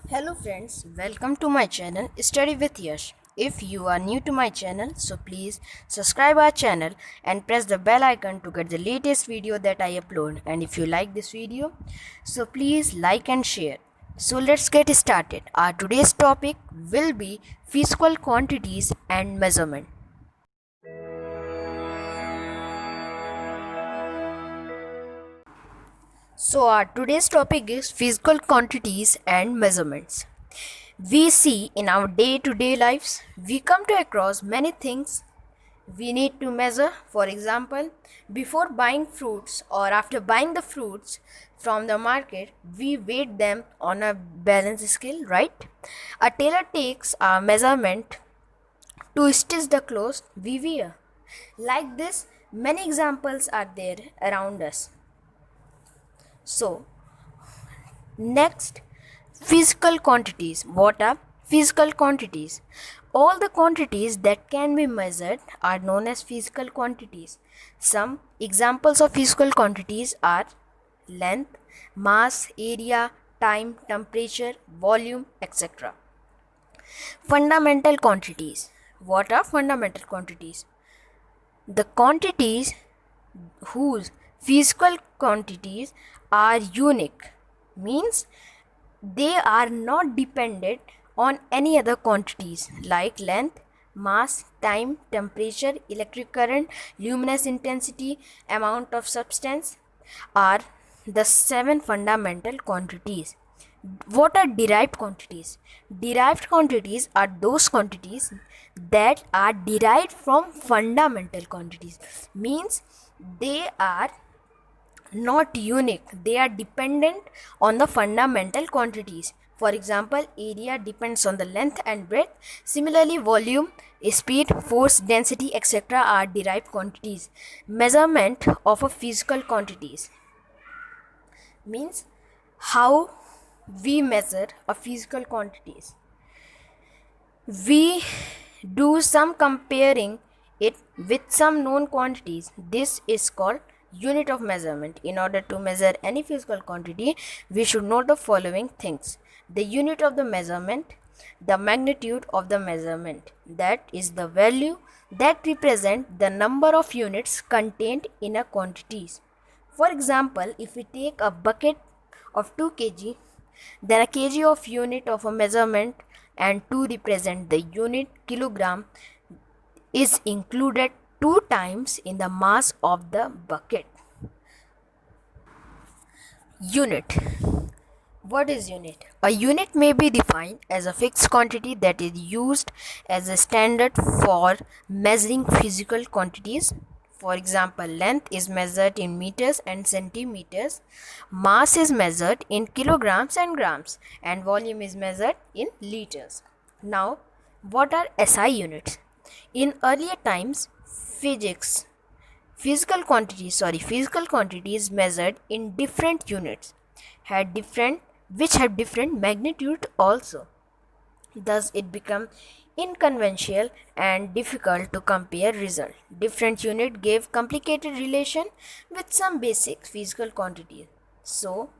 Hello friends, welcome to my channel Study with Yash. If you are new to my channel, so please subscribe our channel and press the bell icon to get the latest video that I upload. And if you like this video, so please like and share. So let's get started. Our today's topic will be physical quantities and measurement. So our today's topic is physical quantities and measurements. We see in our day-to-day lives, we come to across many things we need to measure. For example, before buying fruits or after buying the fruits from the market, we weight them on a balance scale, right? A tailor takes a measurement to stitch the clothes we wear. Like this, many examples are there around us. So, next, physical quantities. What are physical quantities? All the quantities that can be measured are known as physical quantities. Some examples of physical quantities are length, mass, area, time, temperature, volume, etc. Fundamental quantities. What are fundamental quantities? The quantities whose physical quantities are unique means they are not dependent on any other quantities like length, mass, time, temperature, electric current, luminous intensity, amount of substance are the 7 fundamental quantities. What are derived quantities? Derived quantities are those quantities that are derived from fundamental quantities. Means they are not unique, they are dependent on the fundamental quantities. For example, area depends on the length and breadth. Similarly, volume, speed, force, density, etc. are derived quantities. Measurement of a physical quantities means how we measure a physical quantities. We do some comparing it with some known quantities. This is called unit of measurement. In order to measure any physical quantity, we should know the following things: the unit of the measurement, the magnitude of the measurement, that is the value that represent the number of units contained in a quantities. For example, if we take a bucket of 2 kg, then a kg of unit of a measurement and 2 represent the unit kilogram is included 2 times in the mass of the bucket. Unit. What is unit? A unit may be defined as a fixed quantity that is used as a standard for measuring physical quantities. For example, length is measured in meters and centimeters, mass is measured in kilograms and grams, and volume is measured in liters. Now, what are SI units? In earlier times, physical quantities measured in different units have different magnitude also. Thus, it become inconventional and difficult to compare result. Different unit gave complicated relation with some basic physical quantities. So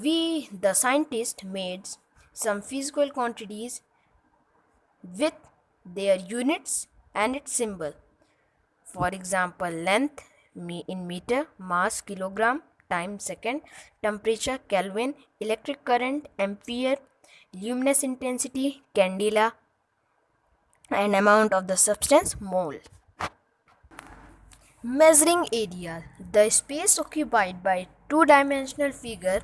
we, the scientists, made some physical quantities with their units and its symbol. For example, length in meter, mass kilogram, time second, temperature Kelvin, electric current ampere, luminous intensity candela, and amount of the substance mole. Measuring area. The space occupied by two-dimensional figure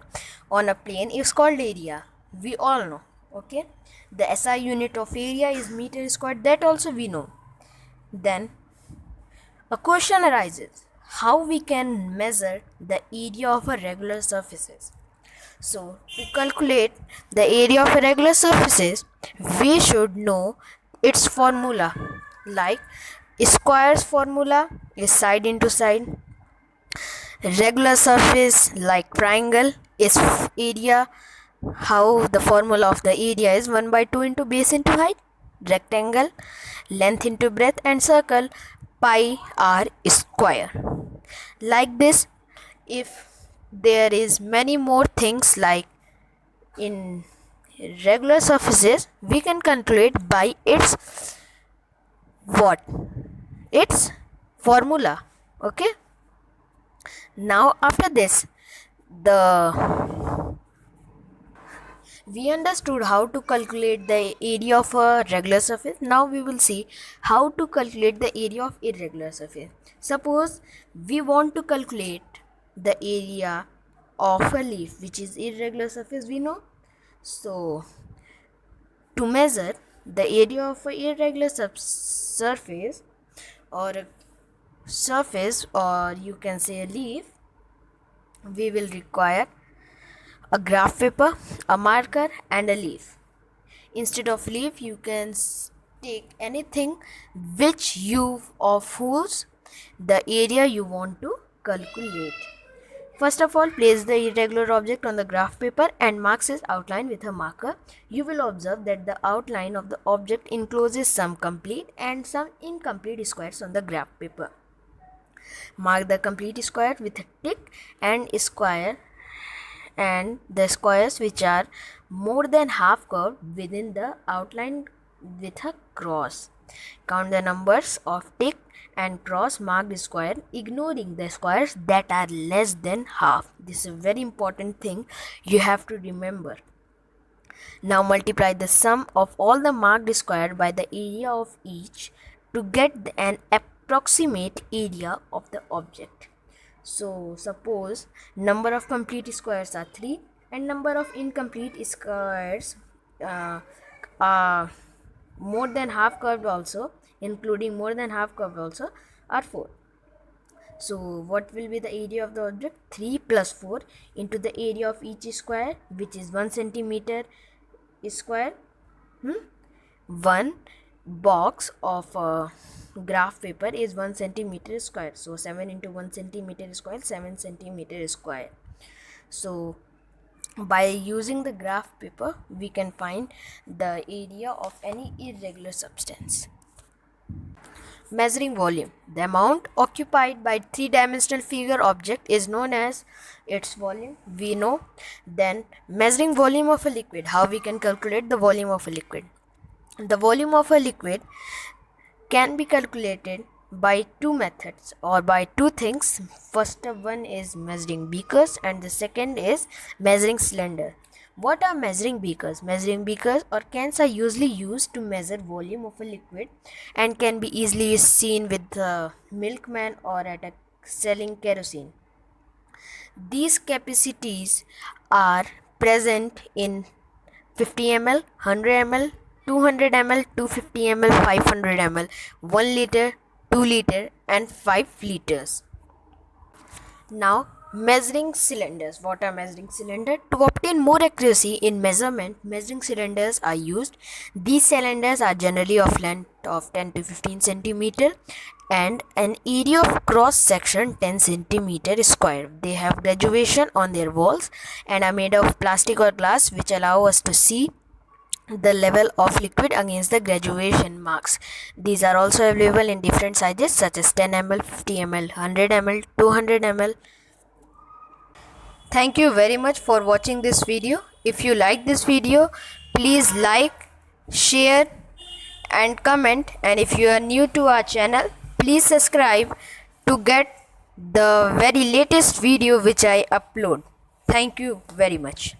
on a plane is called area. We all know. Okay. The SI unit of area is meter squared. That also we know. Then a question arises: how we can measure the area of a regular surfaces? So to calculate the area of a regular surfaces, we should know its formula. Like squares formula is side into side. Regular surface like triangle is area. How the formula of the area is 1 by 2 into base into height. Rectangle, length into breadth, and circle, pi r square. Like this, if there is many more things like in regular surfaces, we can calculate by its what? Its formula. Okay. Now after this, we understood how to calculate the area of a regular surface. Now we will see how to calculate the area of irregular surface. Suppose we want to calculate the area of a leaf, which is irregular surface, we know. So to measure the area of a irregular surface, or a surface, or you can say a leaf, we will require a graph paper, a marker, and a leaf. Instead of leaf, you can take anything which you of whose the area you want to calculate. First of all, place the irregular object on the graph paper and mark its outline with a marker. You will observe that the outline of the object encloses some complete and some incomplete squares on the graph paper. Mark the complete square with a tick and the squares which are more than half curved within the outline with a cross. Count the numbers of tick and cross marked square, ignoring the squares that are less than half. This is a very important thing you have to remember. Now multiply the sum of all the marked square by the area of each to get an approximate area of the object. So suppose number of complete squares are 3 and number of incomplete squares are more than half curved also, including more than half curved also, are 4. So what will be the area of the object? 3 plus 4 into the area of each square, which is 1 centimeter square. One box of graph paper is 1 centimeter square. So 7 into 1 centimeter square, 7 centimeter square. So by using the graph paper, we can find the area of any irregular substance. Measuring volume. The amount occupied by three-dimensional figure object is known as its volume. We know. Then measuring volume of a liquid. How we can calculate the volume of a liquid? The volume of a liquid can be calculated by two methods or by two things. First one is measuring beakers and the second is measuring cylinder. What are measuring beakers? Measuring beakers or cans are usually used to measure volume of a liquid and can be easily seen with the milkman or at a selling kerosene. These capacities are present in 50 ml, 100 ml, 200 ml, 250 ml, 500 ml, 1 liter, 2 liter and 5 liters. Now measuring cylinders. What are measuring cylinders? To obtain more accuracy in measurement, measuring cylinders are used. These cylinders are generally of length of 10 to 15 centimeter and an area of cross section 10 centimeter square. They have graduation on their walls and are made of plastic or glass, which allow us to see the level of liquid against the graduation marks. These are also available in different sizes such as 10 ml, 50 ml, 100 ml, 200 ml. Thank you very much for watching this video. If you like this video, please like, share and comment, and if you are new to our channel, please subscribe to get the very latest video which I upload. Thank you very much.